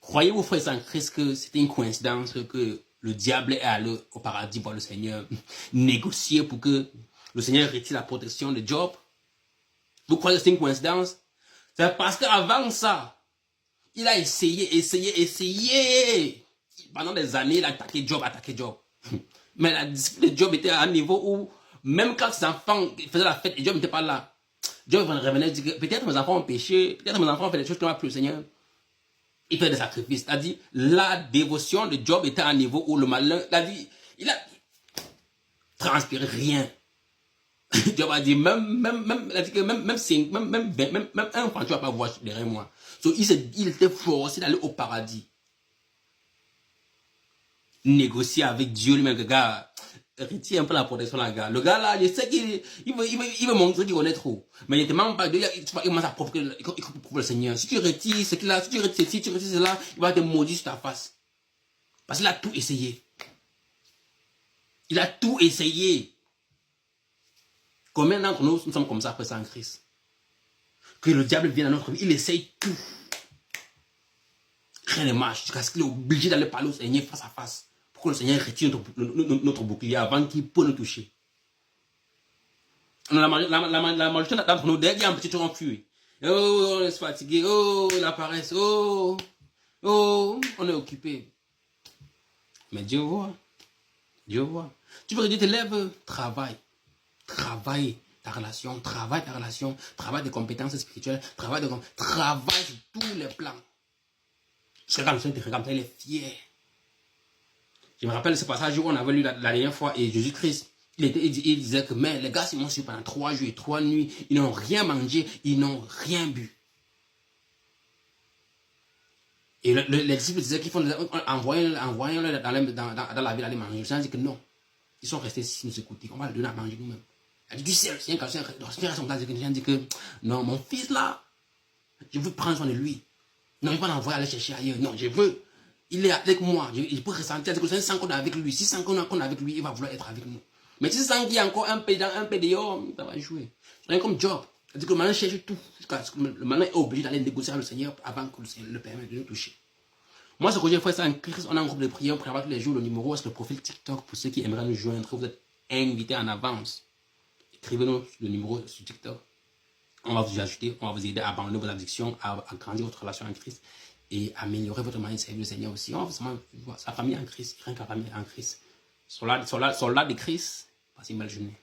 Croyez-vous, frères en Christ, que c'était une coïncidence que le diable est allé au paradis voir le Seigneur négocier pour que le Seigneur retire la protection de Job? Vous croyez que c'est une coïncidence? C'est parce qu'avant ça, il a essayé. Pendant des années, il a attaqué Job. Mais la discipline de Job était à un niveau où, même quand ses enfants faisaient la fête et Job n'était pas là, Job revenait dire que peut-être mes enfants ont péché, peut-être mes enfants ont fait des choses qui n'ont pas plu au Seigneur. Il fait des sacrifices. C'est-à-dire, la dévotion de Job était à un niveau où le malin, il a transpiré rien. Job a dit, même un enfant, tu vas pas voir derrière moi. So, il était forcé d'aller au paradis. Négocier avec Dieu lui-même, le gars, retire un peu la protection, là, gars. Le gars, là, je sais qu'il veut montrer qu'il connaît trop. Mais il te manque pas de, il commence à prouver le Seigneur. Si tu retires ce qu'il a, si tu retires cela, il va te maudire sur ta face. Parce qu'il a tout essayé. Il a tout essayé. Combien d'entre nous sommes comme ça après ça en Christ? Que le diable vienne dans notre vie, il essaye tout. Rien ne marche, parce qu'il est obligé d'aller parler au Seigneur face à face. Pour que le Seigneur retire notre bouclier avant qu'il puisse nous toucher. La majorité d'entre nous, dès qu'il y a un petit truc en fuit. Oh, on est fatigué. Oh, la paresse. Oh, on est occupé. Mais Dieu voit. Dieu voit. Tu veux que Dieu te lève, travaille. Travaille ta relation, travaille des compétences spirituelles, travaille sur tous les plans. C'est quand le Seigneur te regarde, il est fier. Je me rappelle ce passage où on avait lu la dernière fois et Jésus-Christ, il disait que mais les gars, ils m'ont suivi pendant 3 jours et 3 nuits, ils n'ont rien mangé, ils n'ont rien bu. Et les disciples disaient qu'ils font envoyez-le dans la ville aller manger. Le Seigneur dit que non. Ils sont restés ici nous écouter, on va le donner à manger nous-mêmes. Elle dit, du ciel, c'est un Seigneur dit que non, mon fils là, je veux prendre soin de lui. Non, il va l'envoyer aller chercher ailleurs. Non, je veux. Il est avec moi. Il peut ressentir que le Seigneur sent qu'on est avec lui. Si sent qu'on est avec lui, il va vouloir être avec nous. Mais si sent qu'il y a encore un peu dehors, ça va jouer. C'est comme Job. C'est-à-dire que le malin cherche tout. Le malin est obligé d'aller négocier avec le Seigneur avant que le Seigneur le permette de nous toucher. Moi, ce que j'ai fait, c'est en Christ. On a un groupe de prière pour avoir tous les jours le numéro. C'est le profil TikTok pour ceux qui aimeraient nous joindre. Vous êtes invités en avance. Écrivez-nous le numéro sur TikTok. On va vous ajouter, on va vous aider à abandonner vos addictions, à grandir votre relation avec Christ et améliorer votre manière de servir le Seigneur aussi. On va vraiment voir sa famille en Christ, rien qu'à la famille en Christ. Soldat de Christ, passez une belle journée.